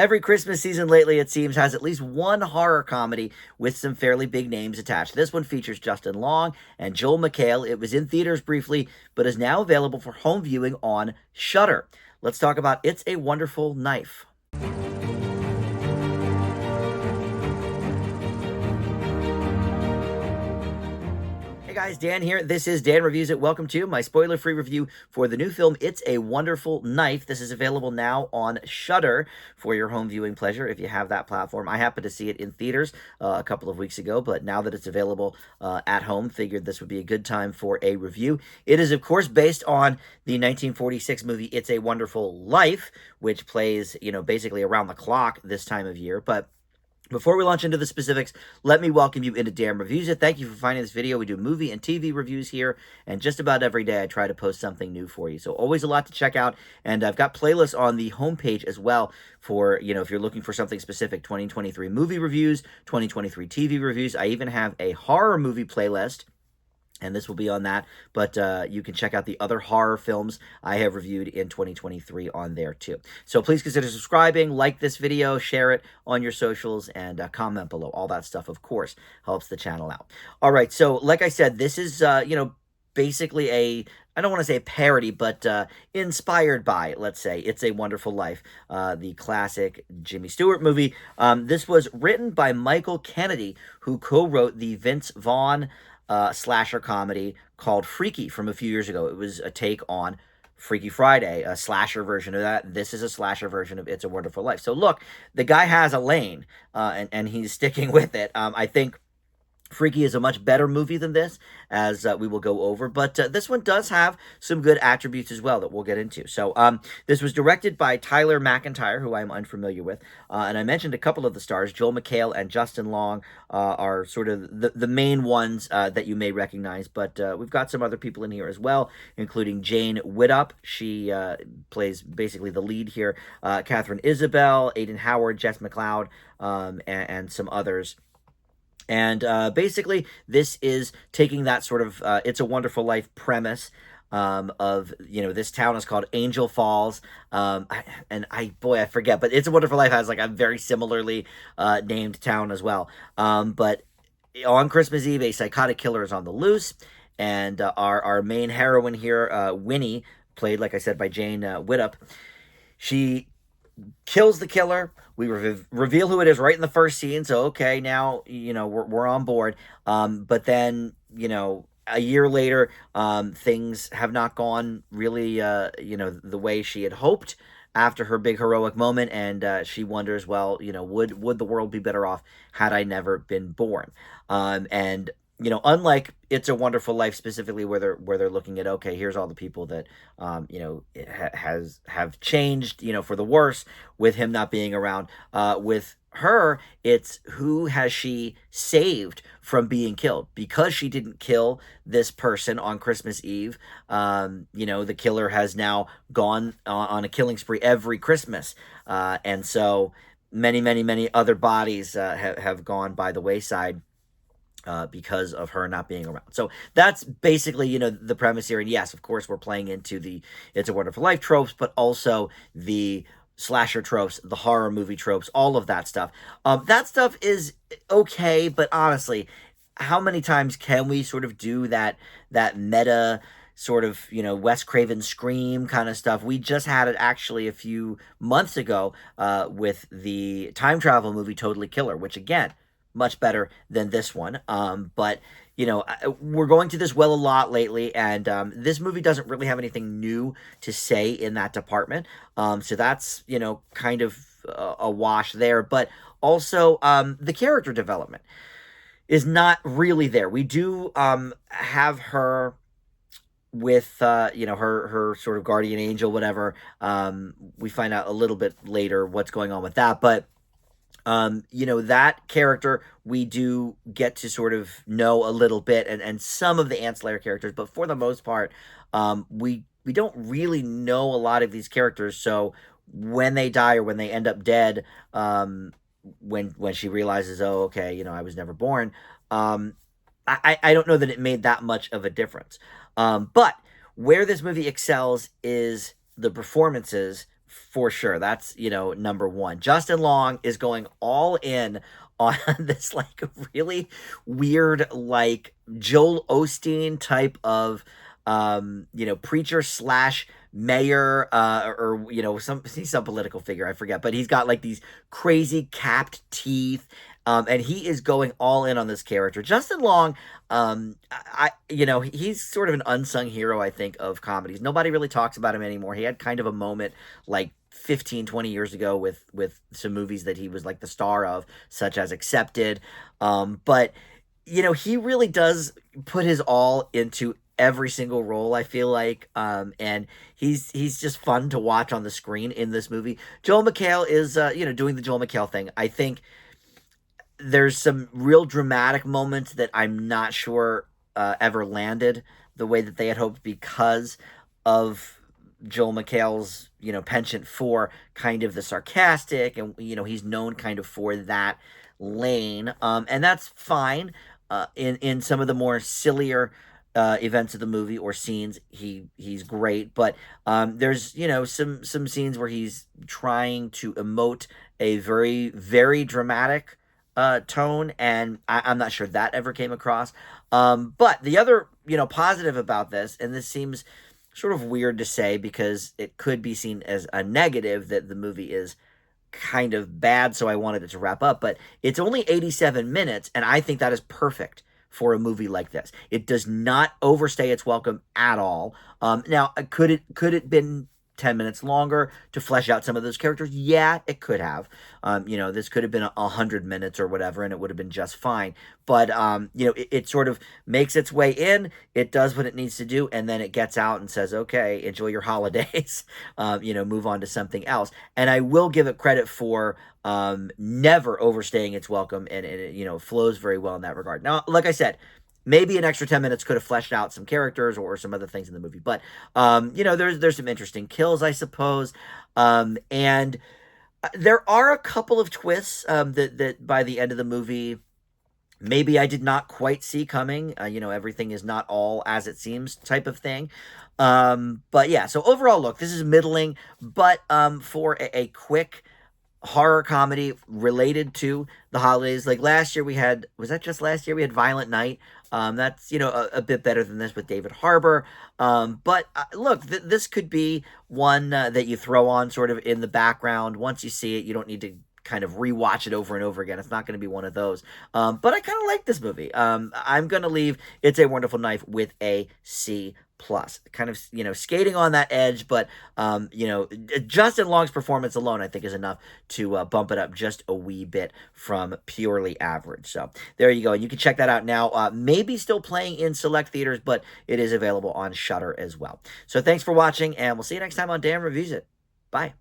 Every Christmas season lately, it seems, has at least one horror comedy with some fairly big names attached. This one features Justin Long and Joel McHale. It was in theaters briefly, but is now available for home viewing on Shudder. Let's talk about It's a Wonderful Knife. Hey guys, Dan here. This is Dan Reviews It. Welcome to my spoiler-free review for the new film, It's a Wonderful Knife. This is available now on Shudder for your home viewing pleasure if you have that platform. I happened to see it in theaters a couple of weeks ago, but now that it's available at home, figured this would be a good time for a review. It is, of course, based on the 1946 movie It's a Wonderful Life, which plays, basically around the clock this time of year, but before we launch into the specifics, let me welcome you into Dan Reviews It. Thank you for finding this video. We do movie and TV reviews here, and just about every day I try to post something new for you. So always a lot to check out, and I've got playlists on the homepage as well for, if you're looking for something specific, 2023 movie reviews, 2023 TV reviews. I even have a horror movie playlist, and this will be on that, but you can check out the other horror films I have reviewed in 2023 on there too. So please consider subscribing, like this video, share it on your socials, and comment below. All that stuff, of course, helps the channel out. All right, so like I said, this is, basically I don't want to say a parody, but inspired by, let's say, It's a Wonderful Life, the classic Jimmy Stewart movie. This was written by Michael Kennedy, who co-wrote the Vince Vaughn slasher comedy called Freaky from a few years ago. It was a take on Freaky Friday, a slasher version of that. This is a slasher version of It's a Wonderful Life. So look, the guy has a lane, and he's sticking with it. I think Freaky is a much better movie than this, as we will go over, but this one does have some good attributes as well that we'll get into. So this was directed by Tyler McIntyre, who I'm unfamiliar with, and I mentioned a couple of the stars. Joel McHale and Justin Long are sort of the main ones that you may recognize, but we've got some other people in here as well, including Jane Widdop. She plays basically the lead here, Catherine Isabel, Aiden Howard, Jess McLeod, and some others. And basically, this is taking that sort of It's a Wonderful Life premise of, this town is called Angel Falls. I forget, but It's a Wonderful Life has like a very similarly named town as well. But on Christmas Eve, a psychotic killer is on the loose. And our main heroine here, Winnie, played, like I said, by Jane Widdop, she kills the killer. We reveal who it is right in the first scene. So, okay, now, we're on board. But then, a year later, things have not gone really, the way she had hoped after her big heroic moment. And she wonders, well, would the world be better off had I never been born? And unlike It's a Wonderful Life specifically, where they're looking at, okay, here's all the people that have changed, for the worse with him not being around. With her, it's who has she saved from being killed, because she didn't kill this person on Christmas Eve. The killer has now gone on a killing spree every Christmas, and so many other bodies have gone by the wayside because of her not being around. So that's basically, the premise here. And yes, of course, we're playing into the It's a Wonderful Life tropes, but also the slasher tropes, the horror movie tropes, all of that stuff. That stuff is okay, but honestly, how many times can we sort of do that meta sort of, Wes Craven Scream kind of stuff? We just had it actually a few months ago with the time travel movie Totally Killer, which again, much better than this one. But, we're going to this well a lot lately, and this movie doesn't really have anything new to say in that department. So that's, kind of a wash there. But also, the character development is not really there. We do have her with, her sort of guardian angel, whatever. We find out a little bit later what's going on with that, but that character we do get to sort of know a little bit, and some of the ancillary characters, but for the most part, we don't really know a lot of these characters. So when they die or when they end up dead, when she realizes, oh, okay, I was never born, I don't know that it made that much of a difference. But where this movie excels is the performances for sure. That's, number one. Justin Long is going all in on this like really weird, like Joel Osteen type of preacher slash mayor, or he's some political figure, I forget, but he's got like these crazy capped teeth. And he is going all in on this character. Justin Long, he's sort of an unsung hero, I think, of comedies. Nobody really talks about him anymore. He had kind of a moment like 15, 20 years ago with some movies that he was like the star of, such as Accepted. But he really does put his all into every single role, I feel like, and he's just fun to watch on the screen in this movie. Joel McHale is doing the Joel McHale thing. I think there's some real dramatic moments that I'm not sure ever landed the way that they had hoped, because of Joel McHale's penchant for kind of the sarcastic, and he's known kind of for that lane, and that's fine. In some of the more sillier events of the movie or scenes, he's great, but there's some scenes where he's trying to emote a very, very dramatic tone, and I'm not sure that ever came across. But the other positive about this, and this seems sort of weird to say because it could be seen as a negative that the movie is kind of bad, so I wanted it to wrap up, but it's only 87 minutes, and I think that is perfect for a movie like this. It does not overstay its welcome at all. Now, could it been 10 minutes longer to flesh out some of those characters? Yeah, it could have. This could have been 100 minutes or whatever, and it would have been just fine. But, it sort of makes its way in, it does what it needs to do, and then it gets out and says, okay, enjoy your holidays, move on to something else. And I will give it credit for never overstaying its welcome, and it flows very well in that regard. Now, like I said, maybe an extra 10 minutes could have fleshed out some characters or some other things in the movie. But, there's some interesting kills, I suppose. And there are a couple of twists that by the end of the movie, maybe I did not quite see coming. Everything is not all as it seems type of thing. But yeah, so overall, look, this is middling. But for a quick horror comedy related to the holidays, like last year was that just last year we had Violent Night. That's a bit better than this with David Harbour. But look, this could be one that you throw on sort of in the background. Once you see it, you don't need to kind of rewatch it over and over again. It's not going to be one of those. But I kind of like this movie. I'm going to leave It's a Wonderful Knife with a C+. Kind of, skating on that edge, but, Justin Long's performance alone, I think, is enough to bump it up just a wee bit from purely average. So there you go. And you can check that out now. Maybe still playing in select theaters, but it is available on Shudder as well. So thanks for watching, and we'll see you next time on Dan Reviews It. Bye.